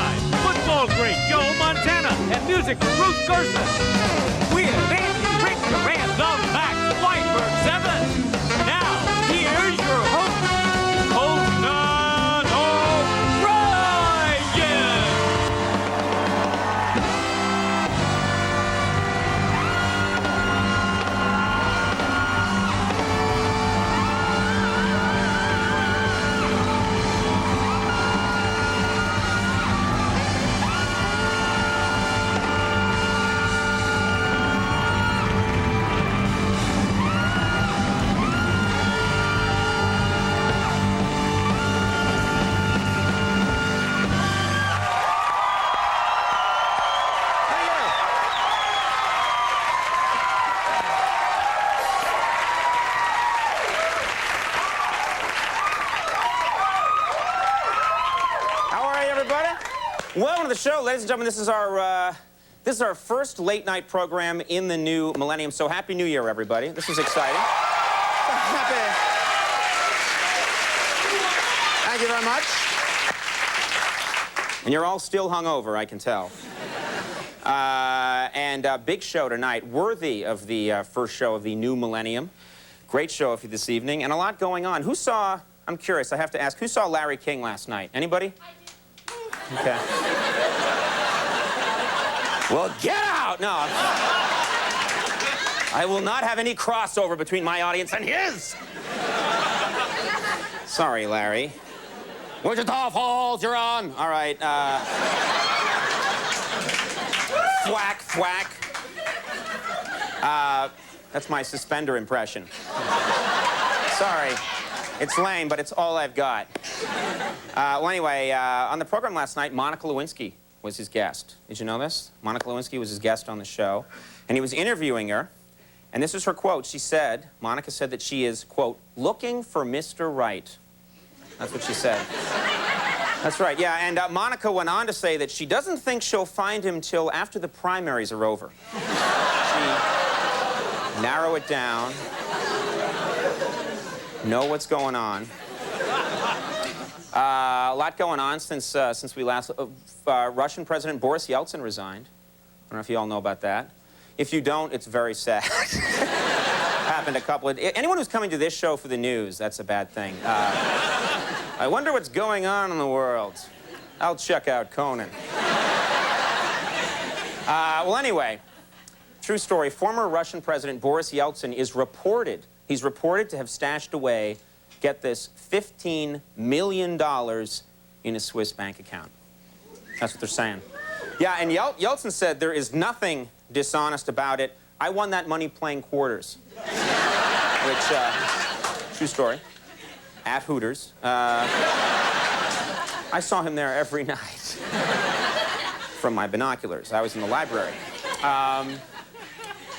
Live, football great Joe Montana, and music from Ruth Gerson. With Andy, Rick Duran, the Max Weinberg 7. Now, here's your host, Conan O'Brien. Welcome to the show, ladies and gentlemen. This is our first late night program in the new millennium. So happy New Year, everybody! This is exciting. Thank you very much. And you're all still hungover, I can tell. And a big show tonight, worthy of the first show of the new millennium. Great show for you this evening, and a lot going on. Who saw? I'm curious. I have to ask. Who saw Larry King last night? Anybody? Okay. Well, get out! No. I will not have any crossover between my audience and his. Sorry, Larry. Wichita Falls, you're on. All right. Thwack, thwack. That's my suspender impression. Sorry. It's lame, but it's all I've got. Well, anyway, on the program last night, Monica Lewinsky was his guest. Did you know this? Monica Lewinsky was his guest on the show, and he was interviewing her, and this is her quote. She said, Monica said that she is, quote, looking for Mr. Right. That's what she said. That's right, yeah, and Monica went on to say that she doesn't think she'll find him till after the primaries are over. She narrow it down, know what's going on. A lot going on since we last... Russian President Boris Yeltsin resigned. I don't know if you all know about that. If you don't, it's very sad. Happened a couple of... Anyone who's coming to this show for the news, that's a bad thing. I wonder what's going on in the world. I'll check out Conan. Well, anyway, true story. Former Russian President Boris Yeltsin is reported... He's reported to have stashed away, get this, $15 million in a Swiss bank account. That's what they're saying. Yeah, and Yeltsin said there is nothing dishonest about it. I won that money playing quarters. Which, true story, at Hooters. I saw him there every night from my binoculars. I was in the library.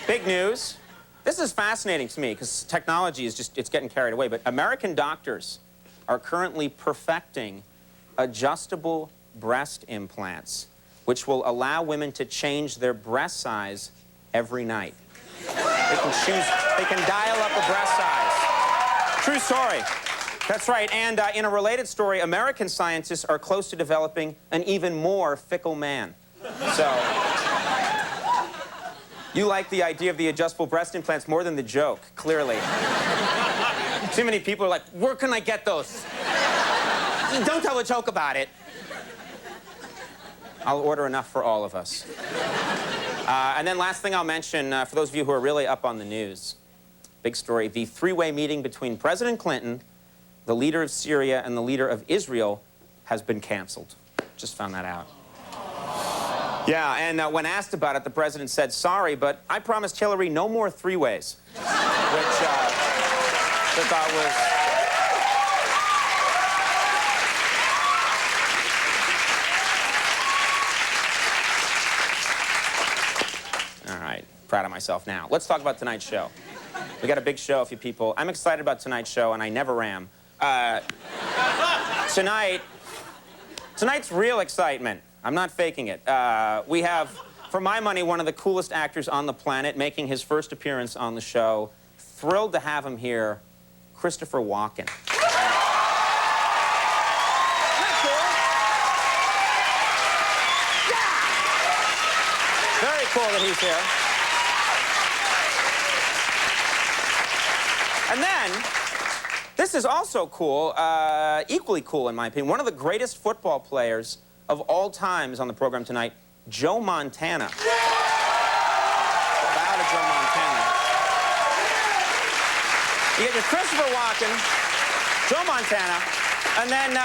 Big news. This is fascinating to me because technology is just, it's getting carried away, but American doctors are currently perfecting adjustable breast implants, which will allow women to change their breast size every night. They can choose, they can dial up a breast size. True story. That's right, and in a related story, American scientists are close to developing an even more fickle man. So... You like the idea of the adjustable breast implants more than the joke, clearly. Too many people are like, where can I get those? Don't tell a joke about it. I'll order enough for all of us. And then last thing I'll mention, for those of you who are really up on the news, big story, the three-way meeting between President Clinton, the leader of Syria, and the leader of Israel has been canceled. Just found that out. Yeah, and when asked about it, the president said, sorry, but I promised Hillary no more three-ways. Which I thought was... All right, proud of myself now. Let's talk about tonight's show. We got a big show for you people. I'm excited about tonight's show, and I never am. Tonight's real excitement. I'm not faking it. We have, for my money, one of the coolest actors on the planet making his first appearance on the show. Thrilled to have him here, Christopher Walken. cool that he's here. And then, this is also cool, equally cool in my opinion. One of the greatest football players of all time is on the program tonight, Joe Montana. Bow to Joe Montana. You get your Christopher Walken, Joe Montana, and then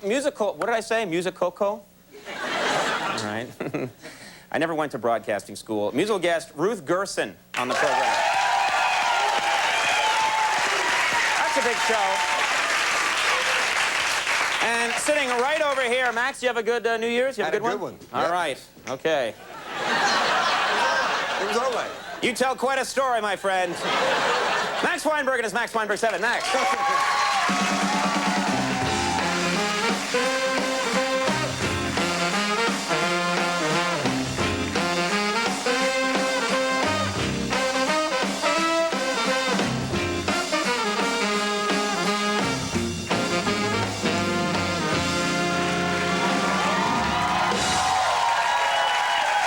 musical, what did I say? Musicoco? All right. I never went to broadcasting school. Musical guest, Ruth Gerson on the program. That's a big show. And sitting right over here, Max, you have a good New Year's? You have a good one? All right. Okay. It was all right. You tell quite a story, my friend. Max Weinberg and his Max Weinberg 7. Max.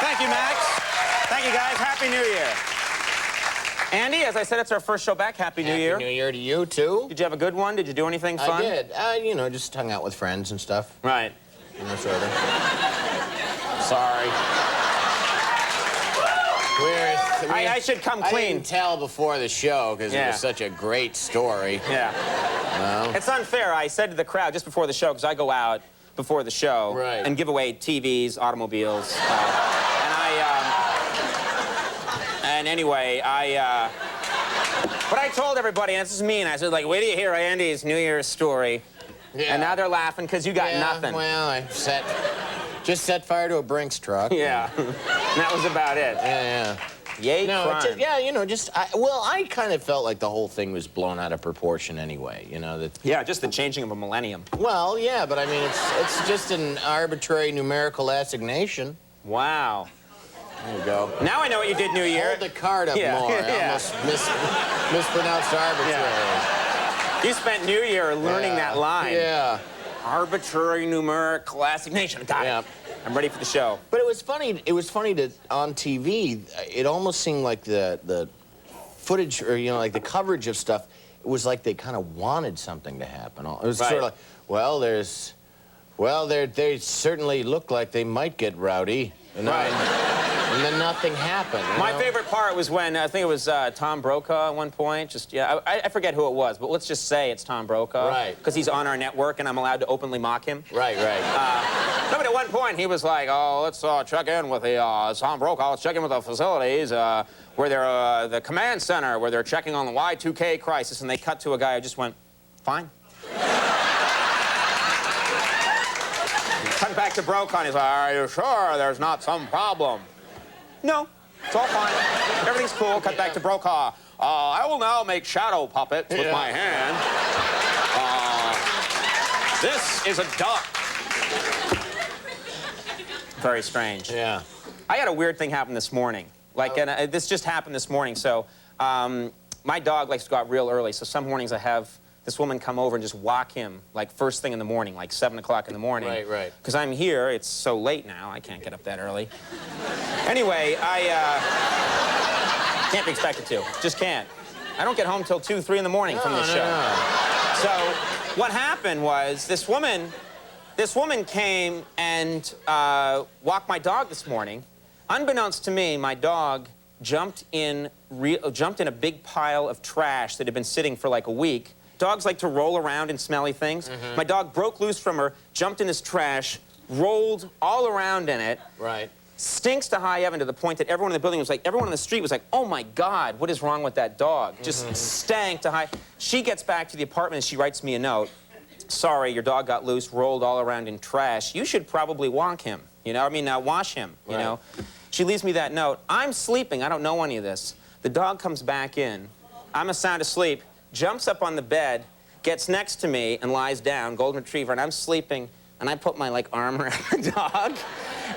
Thank you, Max. Thank you, guys. Happy New Year. Andy, as I said, it's our first show back. Happy New Year. Happy New Year to you, too. Did you have a good one? Did you do anything fun? I did. You know, just hung out with friends and stuff. Right. You know, sort of. Sorry. I should come I clean. didn't tell before the show because it was such a great story. Yeah. Well, It's unfair. I said to the crowd just before the show, because I go out before the show and give away TVs, automobiles. And anyway, but I told everybody, and this is mean, I said, like, wait till you hear Andy's New Year's story. yeah. And now they're laughing because you got nothing. Well, I just set fire to a Brinks truck. Yeah. And that was about it. Yeah. Yay, No, crime. you know, I kind of felt like the whole thing was blown out of proportion anyway, you know, that... Yeah, just the changing of a millennium. Well, yeah, but I mean, it's just an arbitrary numerical assignation. Wow. There you go. Now I know what you did New Year. Hold the card up more. I almost mispronounced arbitrary. Yeah. You spent New Year learning that line. Yeah. Arbitrary numerical assignation. Got it. I'm ready for the show. But it was funny. It was funny that on TV, it almost seemed like the footage, or you know, like the coverage of stuff. It was like they kind of wanted something to happen. It was sort of like, well, they certainly look like they might get rowdy. You know? And then nothing happened. My favorite part was when, I think it was Tom Brokaw at one point. I forget who it was, but let's just say it's Tom Brokaw. Right. Because he's on our network and I'm allowed to openly mock him. Right. No, but at one point he was like, oh, let's check in with the, Tom Brokaw, let's check in with the facilities where they're, the command center, where they're checking on the Y2K crisis. And they cut to a guy who just went, fine. Cut back to Brokaw and he's like, are you sure there's not some problem? No, it's all fine. Everything's cool. Cut back to Brokaw. I will now make shadow puppets with my hand. This is a duck. Very strange. Yeah. I had a weird thing happen this morning. Like, this just happened this morning. So, my dog likes to go out real early. So some mornings I have this woman come over and just walk him, like, first thing in the morning, like 7 o'clock in the morning. Right. Because I'm here. It's so late now. I can't get up that early. Anyway, I can't be expected to. Just can't. I don't get home till 2, 3 in the morning from this show. No. So what happened was this woman came and walked my dog this morning. Unbeknownst to me, my dog jumped in a big pile of trash that had been sitting for like a week. Dogs like to roll around in smelly things. Mm-hmm. My dog broke loose from her, jumped in this trash, rolled all around in it. Right. Stinks to high heaven to the point that everyone in the building was like, everyone on the street was like, oh my God, what is wrong with that dog? Just stank to high. She gets back to the apartment and she writes me a note. Sorry, your dog got loose, rolled all around in trash. You should probably wash him, you know? Wash him, you know? She leaves me that note. I'm sleeping. I don't know any of this. The dog comes back in. I'm sound asleep, jumps up on the bed, gets next to me and lies down, golden retriever, and I'm sleeping, and I put my, like, arm around the dog,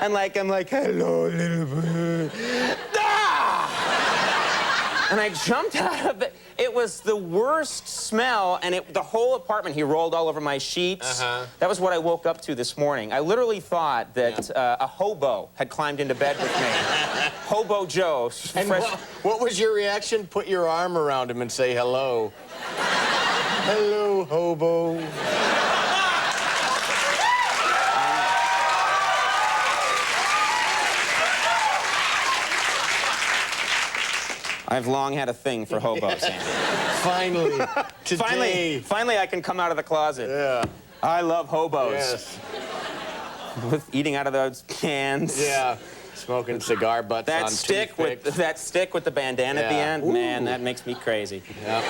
and, like, I'm like, hello, little bird. Ah! And I jumped out of it, It was the worst smell, and the whole apartment, he rolled all over my sheets. That was what I woke up to this morning. I literally thought that a hobo had climbed into bed with me. Hobo Joe. And what was your reaction? Put your arm around him and say hello. Hello, hobo. I've long had a thing for hobos, Andy. Finally, today. Finally, I can come out of the closet. Yeah. I love hobos. Yes. With eating out of those cans. Yeah. Smoking cigar butts on That stick with the bandana at the end, Ooh. man, that makes me crazy. Yeah.